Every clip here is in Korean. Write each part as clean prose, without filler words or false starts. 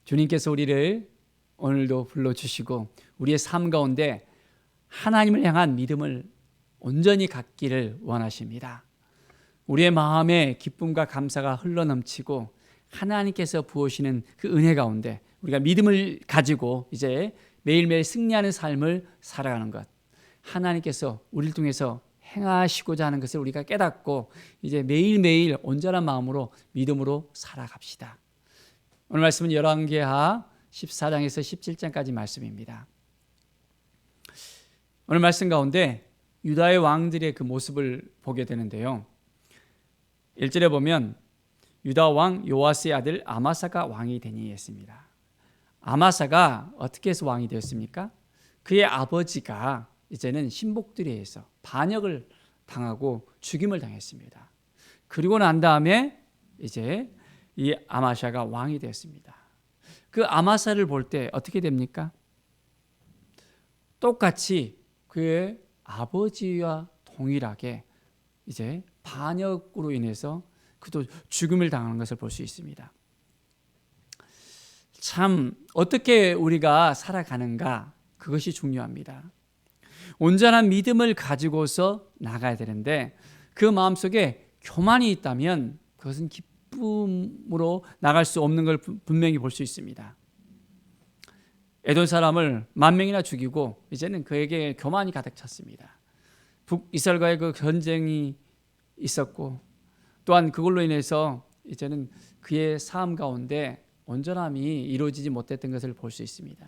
주님께서 우리를 오늘도 불러주시고 우리의 삶 가운데 하나님을 향한 믿음을 온전히 갖기를 원하십니다. 우리의 마음에 기쁨과 감사가 흘러넘치고 하나님께서 부으시는 그 은혜 가운데 우리가 믿음을 가지고 이제 매일매일 승리하는 삶을 살아가는 것, 하나님께서 우리를 통해서 행하시고자 하는 것을 우리가 깨닫고 이제 매일매일 온전한 마음으로 믿음으로 살아갑시다. 오늘 말씀은 열왕기하 14장에서 17장까지 말씀입니다. 오늘 말씀 가운데 유다의 왕들의 그 모습을 보게 되는데요. 1절에 보면 유다 왕 요아스의 아들 아마사가 왕이 되니 했습니다. 아마사가 어떻게 해서 왕이 되었습니까? 그의 아버지가 이제는 신복들에 의해서 반역을 당하고 죽임을 당했습니다. 그리고 난 다음에 이제 이 아마샤가 왕이 되었습니다. 그 아마사를 볼 때 어떻게 됩니까? 똑같이 그의 아버지와 동일하게 이제 반역으로 인해서 그도 죽음을 당하는 것을 볼 수 있습니다. 참 어떻게 우리가 살아가는가, 그것이 중요합니다. 온전한 믿음을 가지고서 나가야 되는데 그 마음속에 교만이 있다면 그것은 기쁨으로 나갈 수 없는 걸 분명히 볼 수 있습니다. 에돔 사람을 10,000명이나 죽이고 이제는 그에게 교만이 가득 찼습니다. 북이스라엘과의 그 전쟁이 있었고 또한 그걸로 인해서 이제는 그의 삶 가운데 온전함이 이루어지지 못했던 것을 볼 수 있습니다.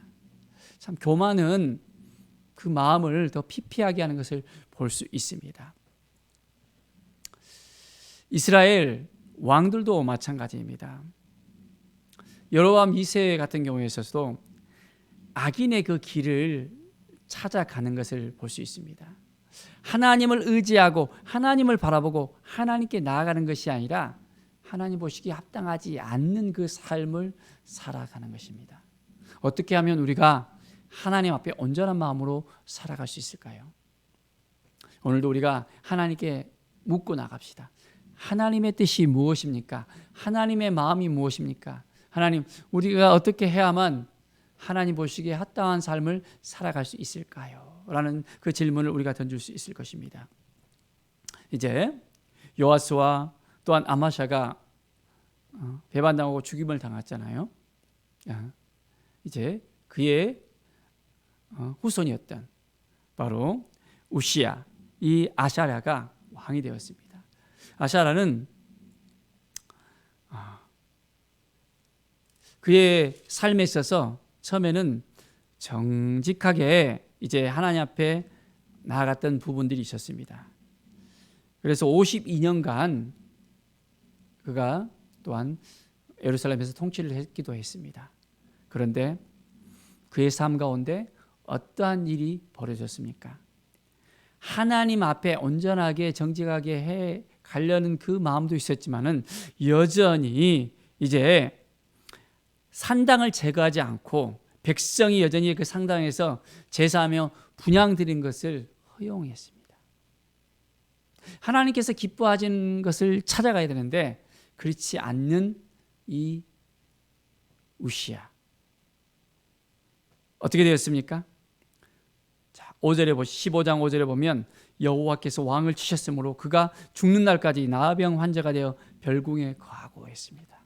참 교만은 그 마음을 더 피폐하게 하는 것을 볼 수 있습니다. 이스라엘 왕들도 마찬가지입니다. 여로보암 2세 같은 경우에 있어서도 악인의 그 길을 찾아가는 것을 볼 수 있습니다. 하나님을 의지하고 하나님을 바라보고 하나님께 나아가는 것이 아니라 하나님 보시기에 합당하지 않는 그 삶을 살아가는 것입니다. 어떻게 하면 우리가 하나님 앞에 온전한 마음으로 살아갈 수 있을까요? 오늘도 우리가 하나님께 묻고 나갑시다. 하나님의 뜻이 무엇입니까? 하나님의 마음이 무엇입니까? 하나님, 우리가 어떻게 해야만 하나님 보시기에 합당한 삶을 살아갈 수 있을까요? 라는 그 질문을 우리가 던질 수 있을 것입니다. 이제 요아스와 또한 아마샤가 배반당하고 죽임을 당했잖아요. 이제 그의 후손이었던 바로 우시야, 이 아샤랴가 왕이 되었습니다. 아샤랴는 그의 삶에 있어서 처음에는 정직하게 이제 하나님 앞에 나아갔던 부분들이 있었습니다. 그래서 52년간 그가 또한 예루살렘에서 통치를 했기도 했습니다. 그런데 그의 삶 가운데 어떠한 일이 벌어졌습니까? 하나님 앞에 온전하게 정직하게 해 가려는 그 마음도 있었지만은 여전히 이제 산당을 제거하지 않고 백성이 여전히 그 상당에서 제사하며 분향 드린 것을 허용했습니다. 하나님께서 기뻐하시는 것을 찾아가야 되는데 그렇지 않는 이 우시야 어떻게 되었습니까? 자, 5절에 15장 5절에 보면 여호와께서 왕을 치셨으므로 그가 죽는 날까지 나병 환자가 되어 별궁에 거하고 했습니다.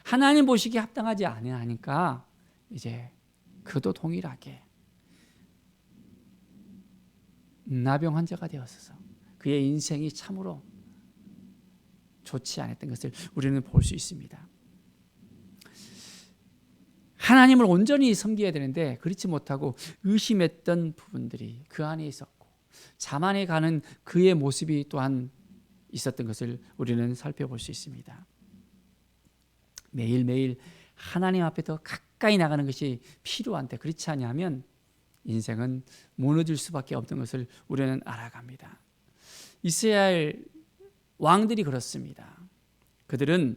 하나님 보시기에 합당하지 않으니까 이제 그도 동일하게 나병 환자가 되었어서 그의 인생이 참으로 좋지 않았던 것을 우리는 볼 수 있습니다. 하나님을 온전히 섬겨야 되는데 그렇지 못하고 의심했던 부분들이 그 안에 있었고 자만해 가는 그의 모습이 또한 있었던 것을 우리는 살펴볼 수 있습니다. 매일매일 하나님 앞에 더 가까이 나가는 것이 필요한데 그렇지 않으면 인생은 무너질 수밖에 없는 것을 우리는 알아갑니다. 이스라엘 왕들이 그렇습니다. 그들은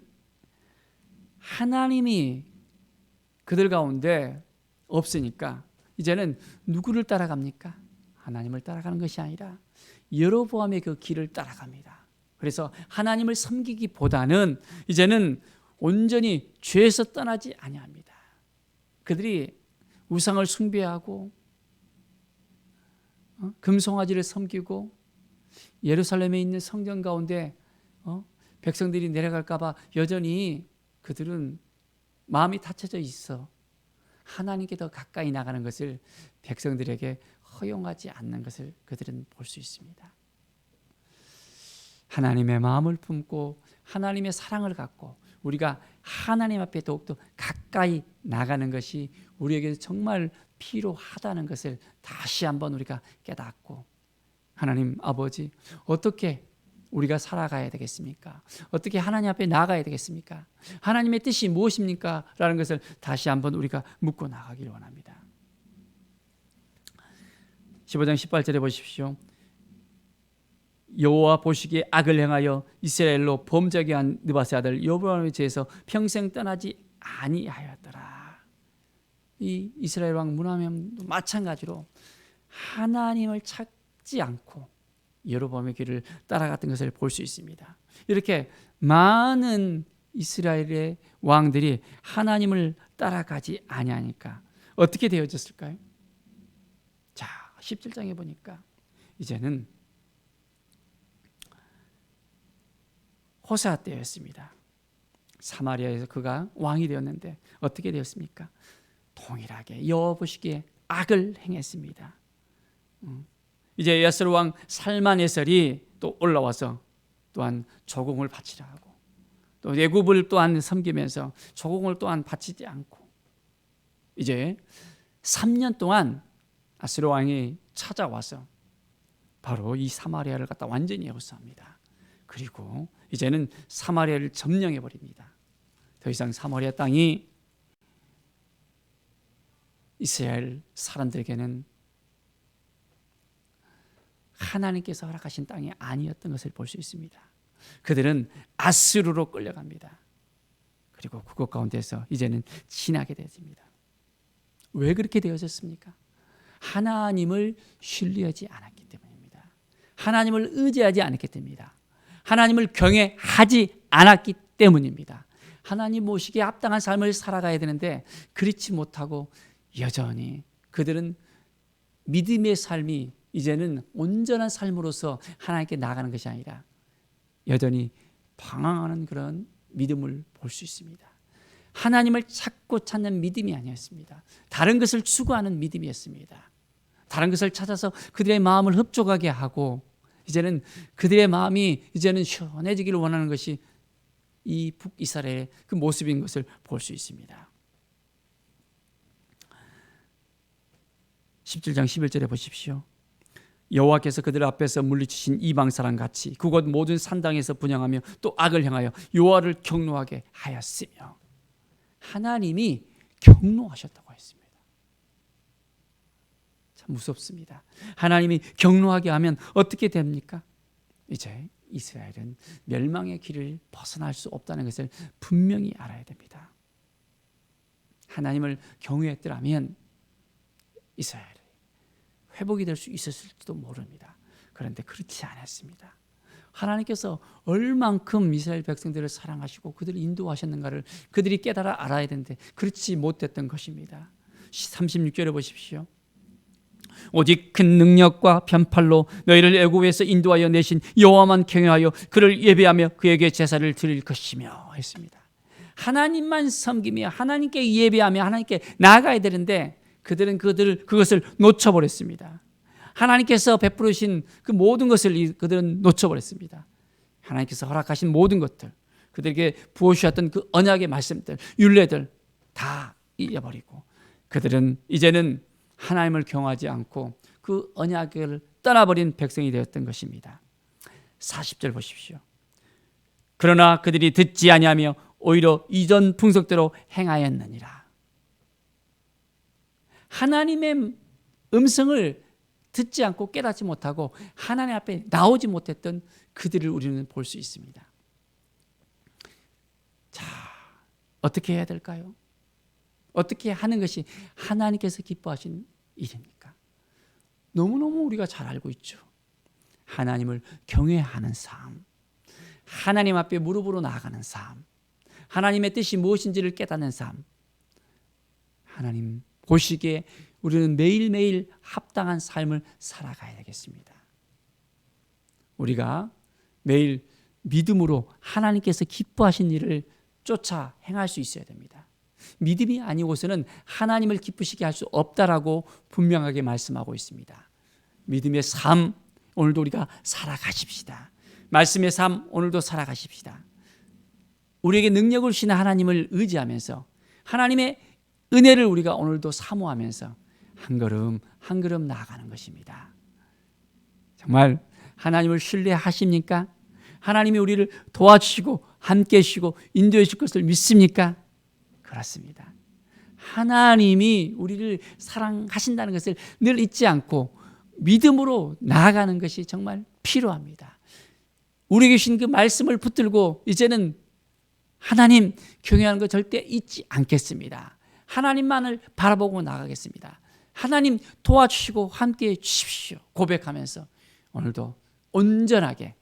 하나님이 그들 가운데 없으니까 이제는 누구를 따라갑니까? 하나님을 따라가는 것이 아니라 여로보암의 그 길을 따라갑니다. 그래서 하나님을 섬기기보다는 이제는 온전히 죄에서 떠나지 아니합니다. 그들이 우상을 숭배하고 금송아지를 섬기고 예루살렘에 있는 성전 가운데 백성들이 내려갈까 봐 여전히 그들은 마음이 닫혀져 있어 하나님께 더 가까이 나가는 것을 백성들에게 허용하지 않는 것을 그들은 볼 수 있습니다. 하나님의 마음을 품고 하나님의 사랑을 갖고 우리가 하나님 앞에 더욱더 가까이 나가는 것이 우리에게 정말 필요하다는 것을 다시 한번 우리가 깨닫고, 하나님 아버지, 어떻게 우리가 살아가야 되겠습니까? 어떻게 하나님 앞에 나가야 되겠습니까? 하나님의 뜻이 무엇입니까? 라는 것을 다시 한번 우리가 묻고 나가기를 원합니다. 15장 18절에 보십시오. 여호와 보시기에 악을 행하여 이스라엘로 범죄하게 한 느바세 아들 여로보암의 죄에서 평생 떠나지 아니하였더라. 이 이스라엘 왕 므낫앰도 마찬가지로 하나님을 찾지 않고 여로보암의 길을 따라갔던 것을 볼 수 있습니다. 이렇게 많은 이스라엘의 왕들이 하나님을 따라가지 아니하니까 어떻게 되어졌을까요? 자, 17장에 보니까 이제는 호세아 때였습니다. 사마리아에서 그가 왕이 되었는데 어떻게 되었습니까? 동일하게 여호와 보시기에 악을 행했습니다. 이제 야스로 왕 살만에셀이 또 올라와서 또한 조공을 바치라 하고 또 애굽을 또한 섬기면서 조공을 또한 바치지 않고 이제 3년 동안 아스로 왕이 찾아와서 바로 이 사마리아를 갖다 완전히 역사합니다. 그리고 이제는 사마리아를 점령해 버립니다. 더 이상 사마리아 땅이 이스라엘 사람들에게는 하나님께서 허락하신 땅이 아니었던 것을 볼 수 있습니다. 그들은 아수르로 끌려갑니다. 그리고 그곳 가운데서 이제는 지나게 되어집니다. 왜 그렇게 되어졌습니까? 하나님을 신뢰하지 않았기 때문입니다. 하나님을 의지하지 않았기 때문입니다. 하나님을 경외하지 않았기 때문입니다. 하나님 모시기에 합당한 삶을 살아가야 되는데 그렇지 못하고 여전히 그들은 믿음의 삶이 이제는 온전한 삶으로서 하나님께 나아가는 것이 아니라 여전히 방황하는 그런 믿음을 볼 수 있습니다. 하나님을 찾고 찾는 믿음이 아니었습니다. 다른 것을 추구하는 믿음이었습니다. 다른 것을 찾아서 그들의 마음을 흡족하게 하고 이제는 그들의 마음이 이제는 시원해지기를 원하는 것이 이 북이스라엘의 그 모습인 것을 볼 수 있습니다. 17장 11절에 보십시오. 여호와께서 그들 앞에서 물리치신 이방 사람 같이 그곳 모든 산당에서 분향하며 또 악을 행하여 여호와를 경노하게 하였으며 하나님이 경노하셨다고 했습니다. 참 무섭습니다. 하나님이 경노하게 하면 어떻게 됩니까? 이제 이스라엘은 멸망의 길을 벗어날 수 없다는 것을 분명히 알아야 됩니다. 하나님을 경외했더라면 이스라엘이 회복이 될 수 있었을지도 모릅니다. 그런데 그렇지 않았습니다. 하나님께서 얼만큼 이스라엘 백성들을 사랑하시고 그들을 인도하셨는가를 그들이 깨달아 알아야 되는데 그렇지 못했던 것입니다. 36절에 보십시오. 오직 큰 능력과 편팔로 너희를 애굽에서 인도하여 내신 여호와만 경외하여 그를 예배하며 그에게 제사를 드릴 것이며 했습니다. 하나님만 섬기며 하나님께 예배하며 하나님께 나아가야 되는데 그들은 그것을 놓쳐버렸습니다. 하나님께서 베푸르신 그 모든 것을 그들은 놓쳐버렸습니다. 하나님께서 허락하신 모든 것들, 그들에게 부어주셨던 그 언약의 말씀들, 율례들 다 잊어버리고 그들은 이제는 하나님을 경외하지 않고 그 언약을 떠나버린 백성이 되었던 것입니다. 40절 보십시오. 그러나 그들이 듣지 아니하며 오히려 이전 풍속대로 행하였느니라. 하나님의 음성을 듣지 않고 깨닫지 못하고 하나님 앞에 나오지 못했던 그들을 우리는 볼 수 있습니다. 자, 어떻게 해야 될까요? 어떻게 하는 것이 하나님께서 기뻐하신 일입니까? 너무너무 우리가 잘 알고 있죠. 하나님을 경외하는 삶, 하나님 앞에 무릎으로 나아가는 삶, 하나님의 뜻이 무엇인지를 깨닫는 삶. 하나님 보시기에 우리는 매일매일 합당한 삶을 살아가야 되겠습니다. 우리가 매일 믿음으로 하나님께서 기뻐하신 일을 쫓아 행할 수 있어야 됩니다. 믿음이 아니고서는 하나님을 기쁘시게 할 수 없다라고 분명하게 말씀하고 있습니다. 믿음의 삶 오늘도 우리가 살아가십시다. 말씀의 삶 오늘도 살아가십시다. 우리에게 능력을 주시는 하나님을 의지하면서 하나님의 은혜를 우리가 오늘도 사모하면서 한 걸음 한 걸음 나아가는 것입니다. 정말 하나님을 신뢰하십니까? 하나님이 우리를 도와주시고 함께 해주시고 인도해 주실 것을 믿습니까? 그렇습니다. 하나님이 우리를 사랑하신다는 것을 늘 잊지 않고 믿음으로 나아가는 것이 정말 필요합니다. 우리에게 주신 그 말씀을 붙들고 이제는 하나님 경외하는 것 절대 잊지 않겠습니다. 하나님만을 바라보고 나가겠습니다. 하나님 도와주시고 함께해 주십시오. 고백하면서 오늘도 온전하게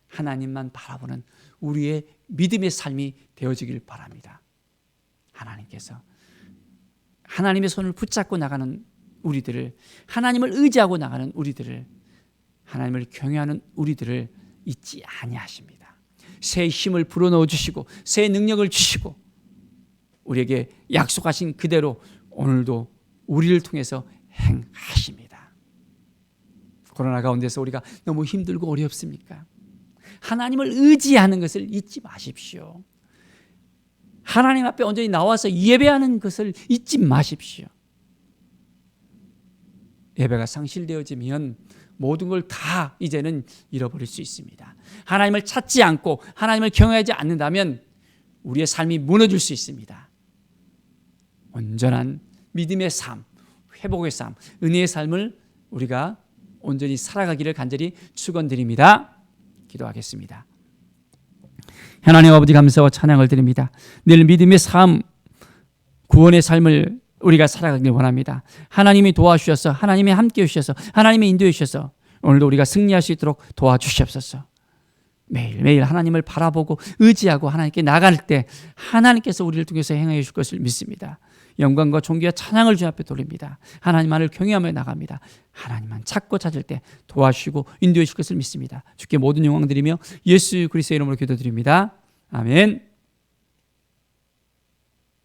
하나님만 바라보는 우리의 믿음의 삶이 되어지길 바랍니다. 하나님께서 하나님의 손을 붙잡고 나가는 우리들을, 하나님을 의지하고 나가는 우리들을, 하나님을 경외하는 우리들을 잊지 아니하십니다. 새 힘을 불어넣어 주시고 새 능력을 주시고 우리에게 약속하신 그대로 오늘도 우리를 통해서 행하십니다. 코로나 가운데서 우리가 너무 힘들고 어렵습니까? 하나님을 의지하는 것을 잊지 마십시오. 하나님 앞에 온전히 나와서 예배하는 것을 잊지 마십시오. 예배가 상실되어지면 모든 걸 다 이제는 잃어버릴 수 있습니다. 하나님을 찾지 않고 하나님을 경외하지 않는다면 우리의 삶이 무너질 수 있습니다. 온전한 믿음의 삶, 회복의 삶, 은혜의 삶을 우리가 온전히 살아가기를 간절히 축원드립니다. 기도하겠습니다. 하나님 아버지 감사와 찬양을 드립니다. 늘 믿음의 삶, 구원의 삶을 우리가 살아가길 원합니다. 하나님이 도와주셔서, 하나님이 함께해 주셔서, 하나님이 인도해 주셔서 오늘도 우리가 승리할 수 있도록 도와주시옵소서. 매일매일 하나님을 바라보고 의지하고 하나님께 나갈 때 하나님께서 우리를 통해서 행하여 주실 것을 믿습니다. 영광과 존귀와 찬양을 주 앞에 돌립니다. 하나님만을 경외하며 나갑니다. 하나님만 찾고 찾을 때 도와주시고 인도해 주실 것을 믿습니다. 주께 모든 영광 드리며 예수 그리스도의 이름으로 기도드립니다. 아멘.